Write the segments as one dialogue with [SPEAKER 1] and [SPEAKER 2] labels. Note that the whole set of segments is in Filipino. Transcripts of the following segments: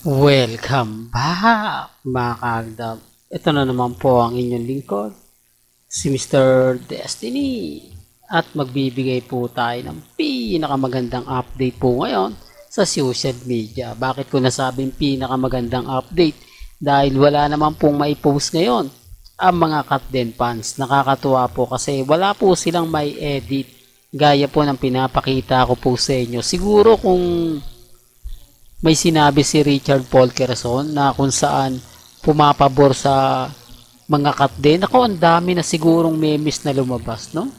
[SPEAKER 1] Welcome back mga kaagdab. Ito na naman po ang inyong lingkod, si Mr. Destiny. At magbibigay po tayo ng pinakamagandang update po ngayon sa social media. Bakit ko nasabing pinakamagandang update? Dahil wala naman pong maipost ngayon ang mga Katden fans. Nakakatuwa po kasi wala po silang may edit. Gaya po ng pinapakita ko po sa inyo. Siguro kung may sinabi si Richard Polkerson na kung saan pumapabor sa mga Katden. Ako, ang dami na sigurong memes na lumabas, no?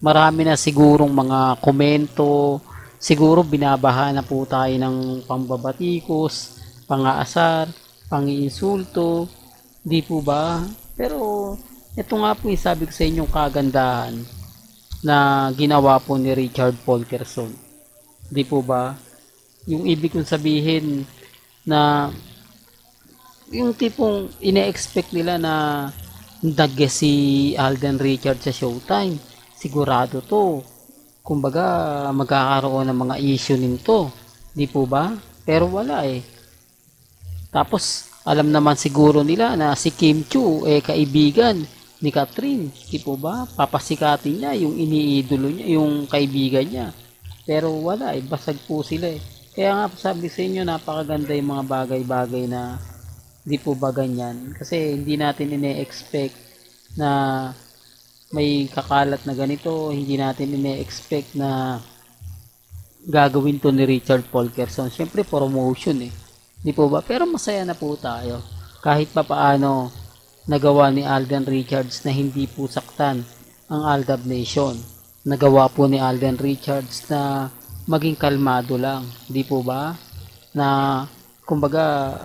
[SPEAKER 1] Marami na sigurong mga komento. Siguro binabaha na po tayo ng pambabatikos, pangaasar, pangiinsulto. Di po ba? Pero ito nga po yung sabi ko sa inyong kagandahan na ginawa po ni Richard Polkerson. Di po ba? Yung ibig kong sabihin na yung tipong ine-expect nila na nag-guest si Alden Richards sa Showtime. Sigurado to. Kumbaga, magkakaroon ng mga issue nito. Di po ba? Pero wala eh. Tapos, alam naman siguro nila na si Kim Chu kaibigan ni Catherine. Di po ba? Papasikatin niya yung iniidolo niya, yung kaibigan niya. Pero wala eh. Basag po sila eh. Kaya nga sabi sa inyo, napakaganda yung mga bagay-bagay na di po ba ganyan. Kasi hindi natin ine-expect na may kakalat na ganito. Hindi natin ine-expect na gagawin to ni Richard Polkerson. Siyempre, promotion eh. Di po ba? Pero masaya na po tayo. Kahit pa paano nagawa ni Alden Richards na hindi po saktan ang Aldab Nation. Nagawa po ni Alden Richards na maging kalmado lang, di po ba? Na kumbaga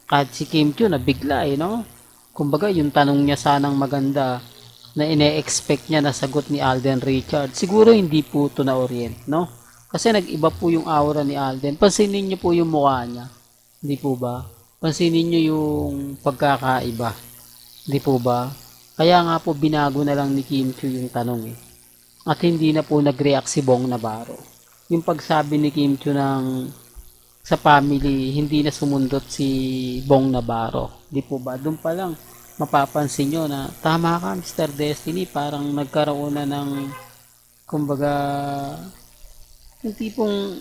[SPEAKER 1] kahit si Kim Chiu na bigla no? Kumbaga yung tanong niya sanang maganda na ine-expect niya na sagot ni Alden Richards, siguro hindi po to na orient, no? Kasi nag-iba po yung aura ni Alden. Pansinin niyo po yung mukha niya, di po ba? Pansinin niyo yung pagkakaiba, di po ba? Kaya nga po binago na lang ni Kim Chiu yung tanong eh. At hindi na po nag-react si Bong Navarro. Yung pagsabi ni Kim Chiu ng sa family, hindi na sumundot si Bong Navarro. Di po ba? Doon pa lang mapapansin nyo na tama ka, Mr. Destiny. Parang nagkaroon na ng kumbaga yung tipong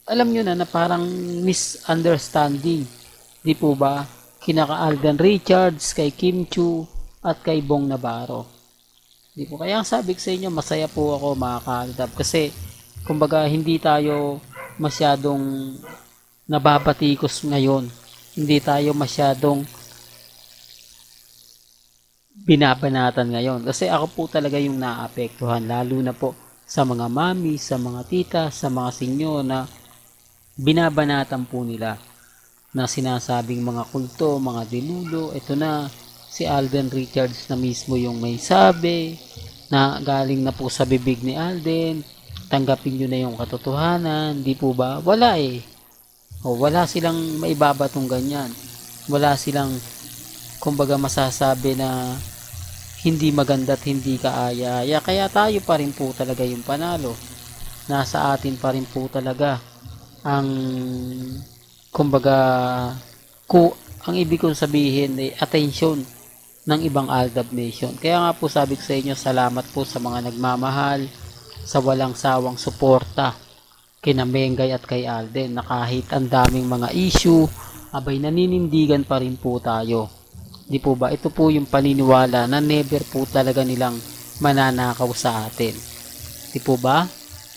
[SPEAKER 1] alam nyo na parang misunderstanding. Di po ba? Kinaka Alden Richards, kay Kim Chiu at kay Bong Navarro. Di po. Kaya sabi ko sa inyo, masaya po ako mga kaaldab kasi kumbaga hindi tayo masyadong nababatikos ngayon. Hindi tayo masyadong binabanatan ngayon. Kasi ako po talaga yung naapektuhan. Lalo na po sa mga mami, sa mga tita, sa mga senyor na binabanatan po nila. Na sinasabing mga kulto, mga dilulo. Ito na si Alden Richards na mismo yung may sabi na galing na po sa bibig ni Alden. Tanggapin nyo na yung katotohanan, di po ba? Wala eh. Wala silang maibabatong ganyan. Wala silang, kumbaga masasabi na hindi maganda at hindi kaaya-aya. Kaya tayo pa rin po talaga yung panalo. Nasa atin pa rin po talaga ang, kumbaga, ang ibig kong sabihin ay attention ng ibang Aldab Nation. Kaya nga po sabi ko sa inyo, salamat po sa mga nagmamahal, sa walang sawang suporta kina Mengay at kay Alden na kahit ang daming mga issue, abay naninindigan pa rin po tayo. Di po ba? Ito po yung paniniwala na never po talaga nilang mananakaw sa atin. Di po ba?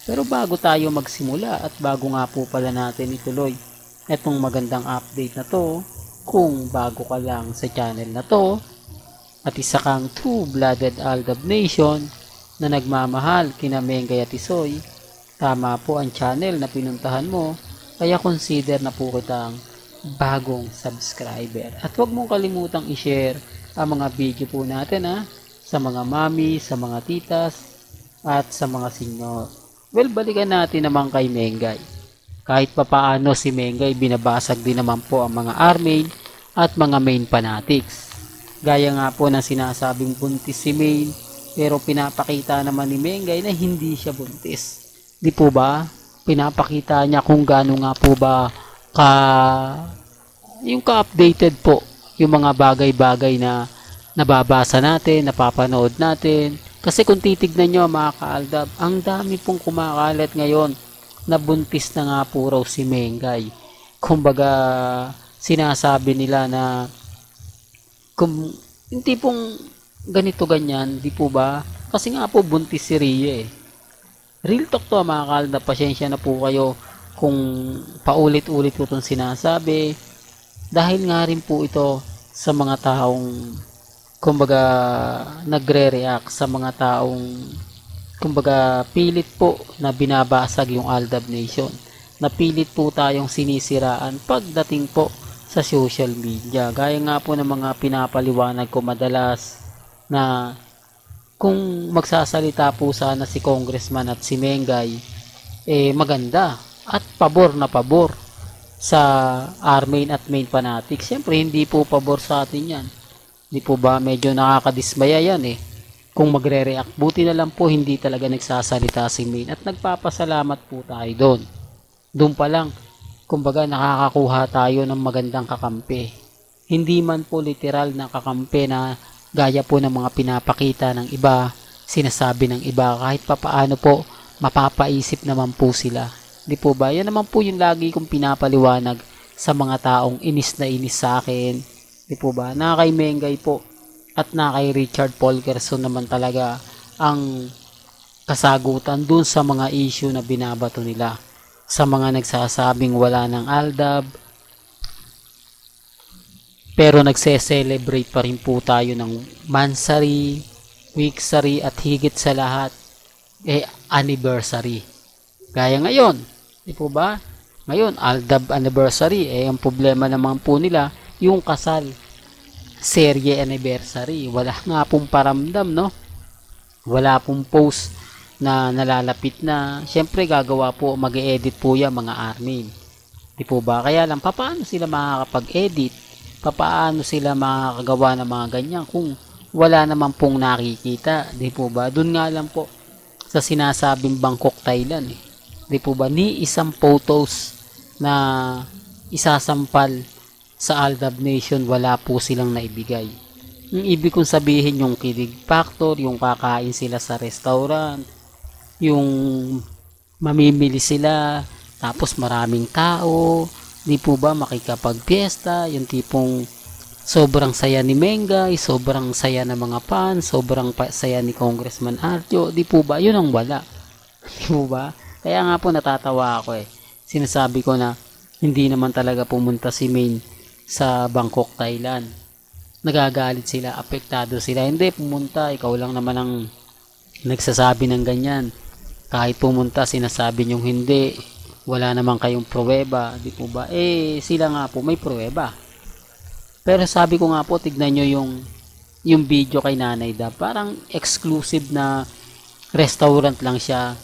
[SPEAKER 1] Pero bago tayo magsimula at bago nga po pala natin ituloy itong magandang update na to, kung bago ka lang sa channel na to at isa kang True-Blooded Aldab Nation na nagmamahal kina Mengay at Isoy, tama po ang channel na pinuntahan mo, kaya consider na po kitang bagong subscriber. At huwag mong kalimutang i-share ang mga video po natin sa mga mami, sa mga titas, at sa mga senyor. Well, balikan natin naman kay Mengay. Kahit papaano si Mengay, binabasag din naman po ang mga armain at mga main fanatics. Gaya nga po ng sinasabing buntis si main, pero pinapakita naman ni Mengay na hindi siya buntis. Di po ba? Pinapakita niya kung gaano nga po ba ka yung ka-updated po, yung mga bagay-bagay na nababasa natin, napapanood natin. Kasi kung titignan nyo mga kaaldab, ang dami pong kumakalat ngayon na buntis na nga po raw si Mengay. Kumbaga, sinasabi nila na kung yung tipong ganito ganyan, di po ba? Kasi nga po buntis si Rhea eh. Real talk to mga kaaldab, pasensya na po kayo kung paulit-ulit ko itong sinasabi. Dahil nga rin po ito sa mga taong kumbaga nagre-react, sa mga taong kumbaga pilit po na binabasag yung Aldab Nation, na pilit po tayong sinisiraan pagdating po sa social media. Gaya nga po ng mga pinapaliwanag ko madalas na kung magsasalita po sana si Congressman at si Mengay, maganda at pabor na pabor sa Armain at Main Fanatics. Siyempre hindi po pabor sa atin yan. Di po ba? Medyo nakakadismaya yan eh. Kung magre-react, buti na lang po hindi talaga nagsasalita si Main at nagpapasalamat po tayo doon. Doon pa lang, kumbaga nakakakuha tayo ng magandang kakampi. Hindi man po literal na kakampi na gaya po ng mga pinapakita ng iba, sinasabi ng iba, kahit papaano po, mapapaisip naman po sila. Di po ba? Yan naman po yung lagi kong pinapaliwanag sa mga taong inis na inis sa akin. Di po ba? Na kay Mengay po at na kay Richard Polkerson naman talaga ang kasagutan dun sa mga issue na binabato nila. Sa mga nagsasabing wala ng Aldab, pero nagse-celebrate pa rin po tayo ng Mansari, Weeksari at higit sa lahat, anniversary. Gaya ngayon, di po ba? Ngayon, Aldab anniversary, ang problema naman po nila, yung kasal, serye anniversary. Wala nga pong paramdam, no? Wala pong post na nalalapit na. Siyempre, gagawa po, mag-edit po yan mga Armin. Di po ba? Kaya lang, paano sila makakapag-edit? Paano sila makakagawa ng mga ganyan kung wala naman pong nakikita? Di po ba? Doon nga lang po sa sinasabing Bangkok, Thailand. Di po ba? Ni isang photos na isasampal sa Aldab Nation, wala po silang naibigay. Yung ibig kong sabihin, yung kilig factor, yung kakain sila sa restaurant, yung mamimili sila, tapos maraming tao, di po ba makikapag-fiesta, yung tipong sobrang saya ni Mengay, sobrang saya ng mga fans, sobrang saya ni Congressman Arjo, di po ba? Yun ang wala. Di po ba? Kaya nga po natatawa ako eh. Sinasabi ko na hindi naman talaga pumunta si Main sa Bangkok, Thailand. Nagagalit sila, apektado sila. Hindi pumunta, ikaw lang naman ang nagsasabi ng ganyan. Kahit pumunta, sinasabi nyong hindi. Wala naman kayong pruweba, di po ba? Sila nga po may pruweba. Pero sabi ko nga po, tignan nyo yung video kay Nanay Dab. Parang exclusive na restaurant lang siya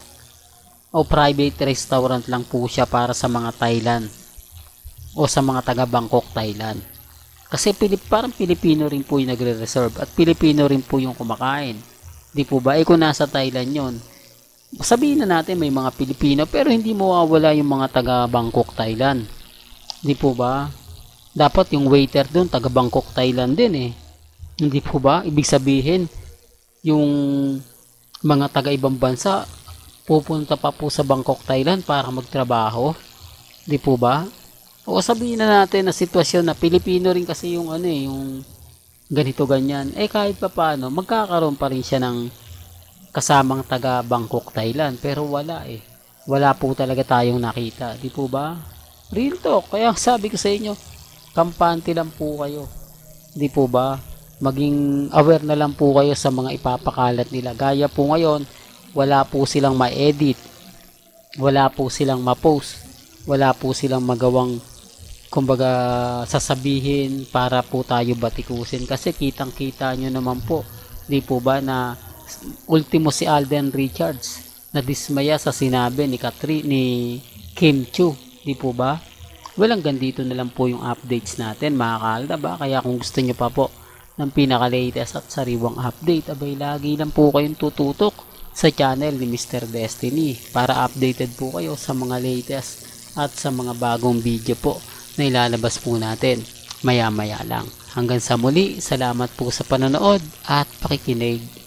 [SPEAKER 1] o private restaurant lang po siya para sa mga Thailand o sa mga taga Bangkok, Thailand. Kasi parang Pilipino rin po yung nagre-reserve at Pilipino rin po yung kumakain. Di po ba? Kung nasa Thailand yon, sabihin na natin may mga Pilipino pero hindi mawawala yung mga taga Bangkok, Thailand. Di po ba? Dapat yung waiter doon taga Bangkok, Thailand din eh. Hindi po ba? Ibig sabihin yung mga taga ibang bansa pupunta pa po sa Bangkok, Thailand para magtrabaho. Di po ba? O sabihin na natin na sitwasyon na Pilipino rin kasi yung yung ganito ganyan. Kahit pa paano, magkakaroon pa rin siya ng kasamang taga Bangkok, Thailand. Pero wala eh. Wala po talaga tayong nakita. Di po ba? Real talk. Kaya sabi ko sa inyo, kampante lang po kayo. Di po ba? Maging aware na lang po kayo sa mga ipapakalat nila. Gaya po ngayon, wala po silang ma-edit. Wala po silang ma-post. Wala po silang magawang kumbaga sasabihin para po tayo batikusin kasi kitang kita nyo naman po, di po ba, na ultimo si Alden Richards na dismaya sa sinabi ni Kim Chu, di po ba? Hanggang dito na lang po yung updates natin mga kaalda ba, kaya kung gusto nyo pa po ng pinaka-latest at sariwang update, abay lagi lang po kayong tututok sa channel ni Mr. Destiny para updated po kayo sa mga latest at sa mga bagong video po na ilalabas po natin maya maya lang. Hanggang sa muli, salamat po sa panonood at pakikinig.